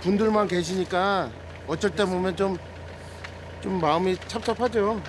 분들만 계시니까 어쩔 때 보면 좀 마음이 찹찹하죠.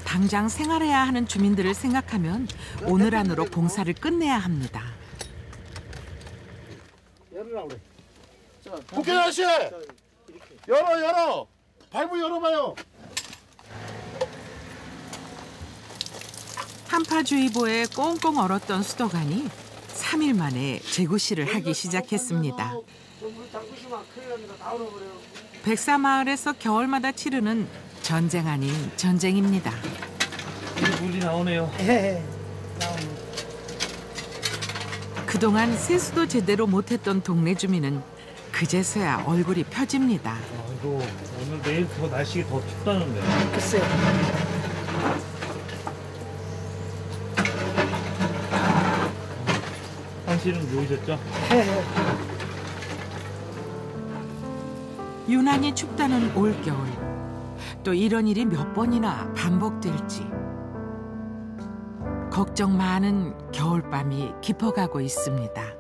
당장 생활해야 하는 주민들을 생각하면 오늘 안으로 봉사를 끝내야 합니다. 열으라고 그래. 국회 아저씨! 열어! 밸브 열어봐요. 한파주의보에 꽁꽁 얼었던 수도관이 3일 만에 재구시를 하기 시작했습니다. 백사마을에서 겨울마다 치르는 전쟁 아닌 전쟁입니다. 물이 나오네요. 그동안 세수도 제대로 못했던 동네 주민은 그제서야 얼굴이 펴집니다. 아이고, 오늘 내일 더 날씨가 더 춥다는데. 글쎄요. 한실은 누우셨죠? 유난히 춥다는 올겨울. 또 이런 일이 몇 번이나 반복될지. 걱정 많은 겨울밤이 깊어가고 있습니다.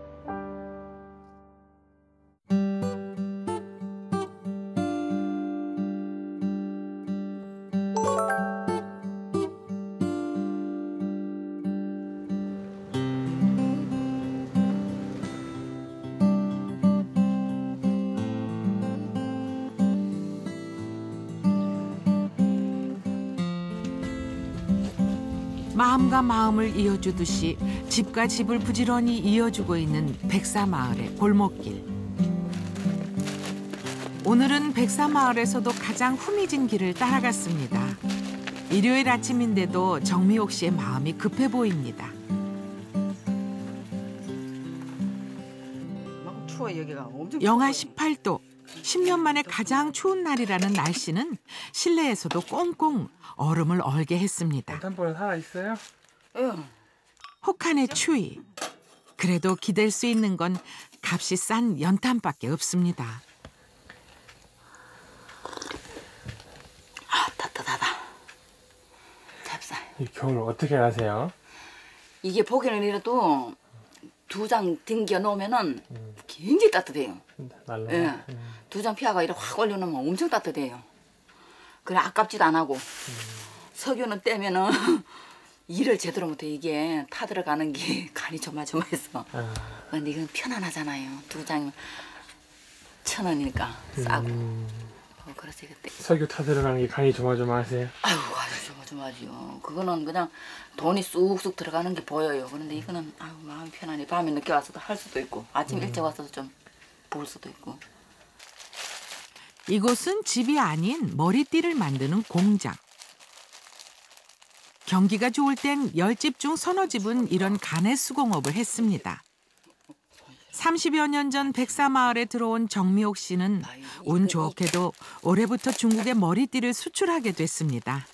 마음과 마음을 이어주듯이 집과 집을 부지런히 이어주고 있는 백사마을의 골목길. 오늘은 백사마을에서도 가장 후미진 길을 따라갔습니다. 일요일 아침인데도 정미옥 씨의 마음이 급해 보입니다. 추워 여기가 엄청. 영하 18도, 10년 만에 가장 추운 날이라는 날씨는 실내에서도 꽁꽁 얼음을 얼게 했습니다. 탐보는 살아있어요? 응. 혹한의 추위. 그래도 기댈 수 있는 건 값이 싼 연탄밖에 없습니다. 따뜻하다. 찹쌀. 이 겨울 어떻게 하세요? 이게 보기는 이래도 2장 댕겨 놓으면은 굉장히 따뜻해요. 날로. 예. 2장 피아가 이렇게 확 올려놓으면 엄청 따뜻해요. 그래 아깝지도 안 하고. 석유는 떼면은 일을 제대로 못해. 이게 타 들어가는 게 간이 조마조마해서. 근데 이건 편안하잖아요. 2장이면 1,000원이니까 싸고. 그래서 그때. 석유 타 들어가는 게 간이 조마조마하세요? 아유 아주 조마조마하죠. 그거는 그냥 돈이 쑥쑥 들어가는 게 보여요. 그런데 이거는 아유 마음이 편하네. 밤에 늦게 와서도 할 수도 있고 아침 일찍 와서도 좀 볼 수도 있고. 이곳은 집이 아닌 머리띠를 만드는 공장. 경기가 좋을 땐 10집 중 서너 집은 이런 가내 수공업을 했습니다. 30여 년 전 백사마을에 들어온 정미옥 씨는 운 좋게도 올해부터 중국에 머리띠를 수출하게 됐습니다.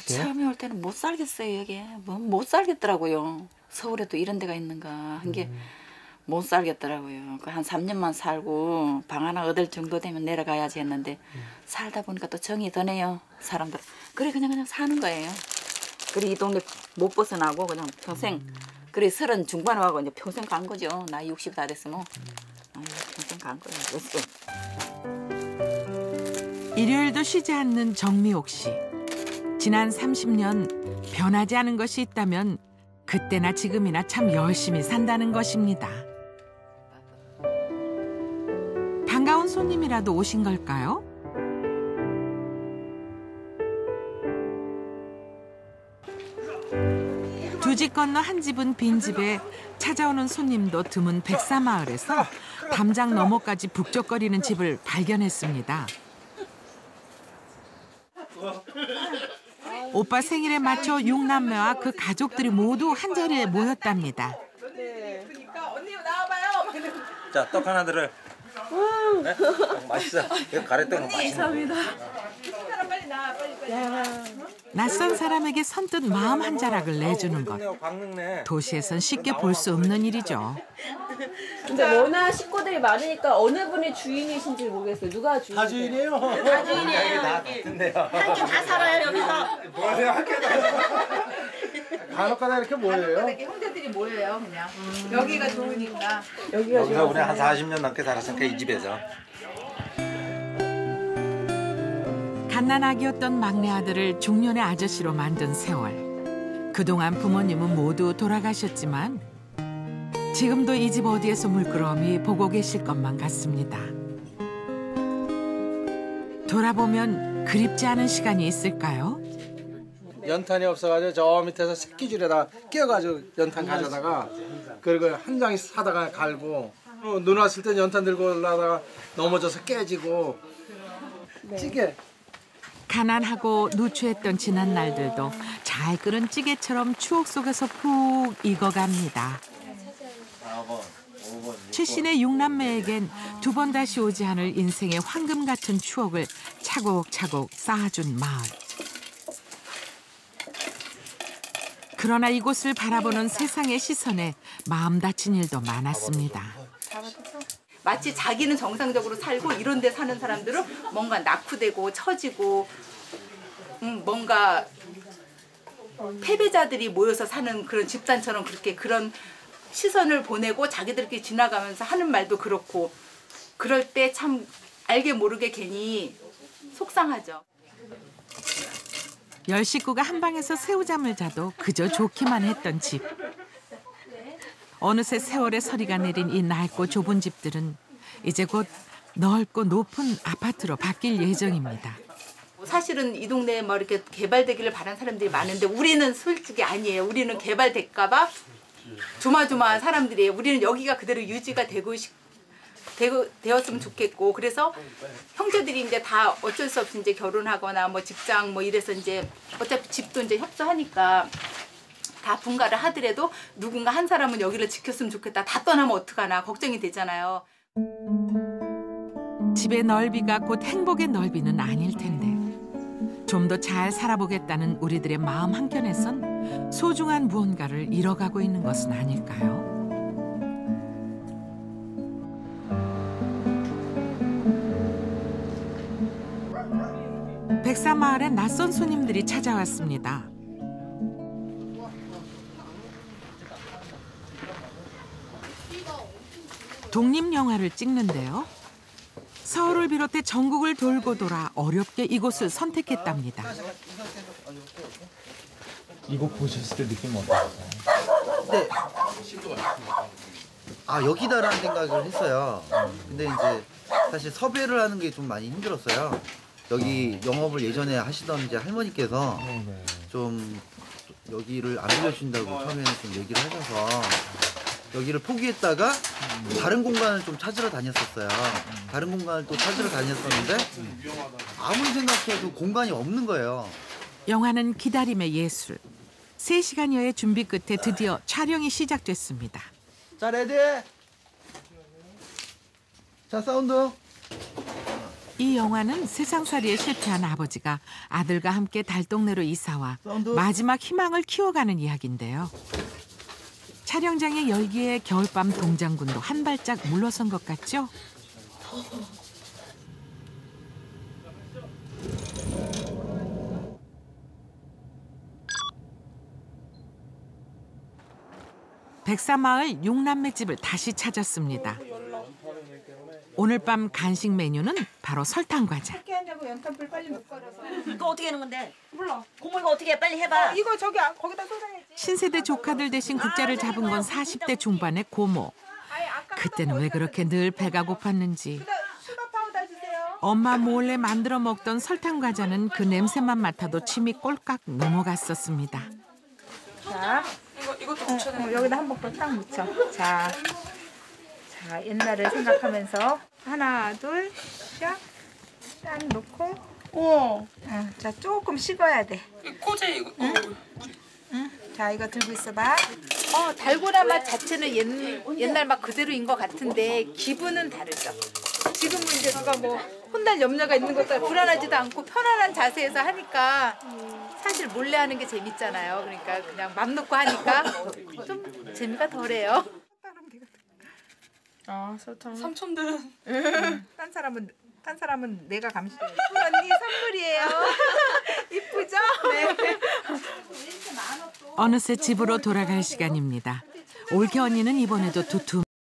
처음에 올 때는 못 살겠어요. 여기 못 살겠더라고요. 서울에도 이런 데가 있는가 한 게 못 살겠더라고요. 한 3년만 살고 방 하나 얻을 정도 되면 내려가야지 했는데 살다 보니까 또 정이 드네요. 사람들. 그래 그냥 사는 거예요. 그래 이 동네 못 벗어나고 그냥 평생. 그래 30 중반에 와고 이제 평생 간 거죠. 나이 60 다 됐으면. 아유, 평생 간 거예요. 일요일도 쉬지 않는 정미옥 씨. 지난 30년 변하지 않은 것이 있다면 그때나 지금이나 참 열심히 산다는 것입니다. 반가운 손님이라도 오신 걸까요? 두 집 건너 한 집은 빈집에 찾아오는 손님도 드문 백사마을에서 담장 너머까지 북적거리는 집을 발견했습니다. 오빠 생일에 맞춰 6남매와 그 가족들이 모두 한자리에 모였답니다. 네. 그러니까 언니 나와봐요. 자, 떡 하나 들어요. 네? 맛있어. 이거 가래떡은 맛있어. 감사합니다. 사람 빨리 나와 빨리. 낯선 사람에게 선뜻 마음 한 자락을 내주는 것. 도시에선 쉽게 볼 수 없는 일이죠. 근데 워낙 식구들이 많으니까 어느 분이 주인이신지 모르겠어요. 누가 주인이세요? 다 주인이에요. 다 주인이에요. 다 같은데요. 함께 다 살아요 여기서. 뭐하세요? 학교 간혹가다 이렇게 모여요. 사람들이 모여요 그냥. 여기가 좋으니까. 여기서 우리 한 40년 넘게 살았으니까 이 집에서. 갓난아기였던 막내 아들을 중년의 아저씨로 만든 세월. 그동안 부모님은 모두 돌아가셨지만 지금도 이 집 어디에서 물끄러미 보고 계실 것만 같습니다. 돌아보면 그립지 않은 시간이 있을까요? 연탄이 없어가지고 저 밑에서 새끼줄에다 끼워가지고 연탄 가져다가 그리고 한 장이 사다가 갈고 눈 왔을 때 연탄 들고 올라다가 넘어져서 깨지고 찌개. 가난하고 누추했던 지난 날들도 잘 끓은 찌개처럼 추억 속에서 푹 익어갑니다. 출신의 6남매에겐 두 번 다시 오지 않을 인생의 황금 같은 추억을 차곡차곡 쌓아준 마을. 그러나 이곳을 바라보는 세상의 시선에 마음 다친 일도 많았습니다. 마치 자기는 정상적으로 살고 이런 데 사는 사람들은 뭔가 낙후되고 처지고 뭔가 패배자들이 모여서 사는 그런 집단처럼 그렇게 그런 시선을 보내고 자기들끼리 지나가면서 하는 말도 그렇고 그럴 때 참 알게 모르게 괜히 속상하죠. 10식구가 한 방에서 새우잠을 자도 그저 좋기만 했던 집. 어느새 세월의 서리가 내린 이 낡고 좁은 집들은 이제 곧 넓고 높은 아파트로 바뀔 예정입니다. 사실은 이 동네에 뭐 이렇게 개발되기를 바란 사람들이 많은데 우리는 솔직히 아니에요. 우리는 개발될까 봐 조마조마한 사람들이에요. 우리는 여기가 그대로 유지가 되었으면 좋겠고 그래서 형제들이 이제 다 어쩔 수 없이 이제 결혼하거나 뭐 직장 뭐 이래서 이제 어차피 집도 이제 협소하니까 다 분가를 하더라도 누군가 한 사람은 여기를 지켰으면 좋겠다. 다 떠나면 어떡하나 걱정이 되잖아요. 집의 넓이가 곧 행복의 넓이는 아닐 텐데 좀 더 잘 살아보겠다는 우리들의 마음 한켠에선 소중한 무언가를 잃어가고 있는 것은 아닐까요? 백사마을에 낯선 손님들이 찾아왔습니다. 독립영화를 찍는데요. 서울을 비롯해 전국을 돌고 돌아 어렵게 이곳을 선택했답니다. 이곳 보셨을 때 느낌 어떠셨어요? 네. 아 여기다라는 생각을 했어요. 근데 이제 사실 섭외를 하는 게 좀 많이 힘들었어요. 여기 영업을 예전에 하시던 이제 할머니께서 좀 여기를 안 빌려준다고 처음에는 좀 얘기를 하셔서 여기를 포기했다가 다른 공간을 좀 찾으러 다녔었어요. 다른 공간을 또 찾으러 다녔었는데 아무리 생각해도 공간이 없는 거예요. 영화는 기다림의 예술. 3시간여의 준비 끝에 드디어 촬영이 시작됐습니다. 자 레디. 자 사운드. 이 영화는 세상살이에 실패한 아버지가 아들과 함께 달동네로 이사와 마지막 희망을 키워가는 이야기인데요. 촬영장의 열기에 겨울밤 동장군도 한 발짝 물러선 것 같죠? 백사마을 6남매 집을 다시 찾았습니다. 오늘 밤 간식 메뉴는 바로 설탕과자. 어떻게 하냐고 연탄불 빨리 못 걸어서. 이거 어떻게 하는 건데? 몰라. 고모 이거 어떻게 해? 빨리 해봐. 이거 저기 거기다 쏟아야지. 신세대 조카들 대신 국자를 잡은 건 40대 중반의 고모. 그때는 왜 그렇게 늘 배가 고팠는지. 슈가 파우더 주세요. 엄마 몰래 만들어 먹던 설탕과자는 그 냄새만 맡아도 침이 꼴깍 넘어갔었습니다. 자, 이것도 묻혀야 돼. 여기다 한 번 더 딱 묻혀. 자, 옛날을 생각하면서 하나, 둘, 샥, 딱 놓고. 오. 자, 조금 식어야 돼. 꼬제 이거. 자, 이거 들고 있어봐. 달고나 맛 자체는 옛날 맛 그대로인 것 같은데 기분은 다르죠. 지금은 이제 누가 뭐 혼날 염려가 있는 것도 불안하지도 않고 편안한 자세에서 하니까 사실 몰래 하는 게 재밌잖아요. 그러니까 그냥 맘 놓고 하니까 좀 재미가 덜해요. 설탕. 삼촌들은 딴 사람은 내가 감시해. 언니 선물이에요. 이쁘죠? 네. 어느새 집으로 돌아갈 시간입니다. 올케 언니는 이번에도 두툼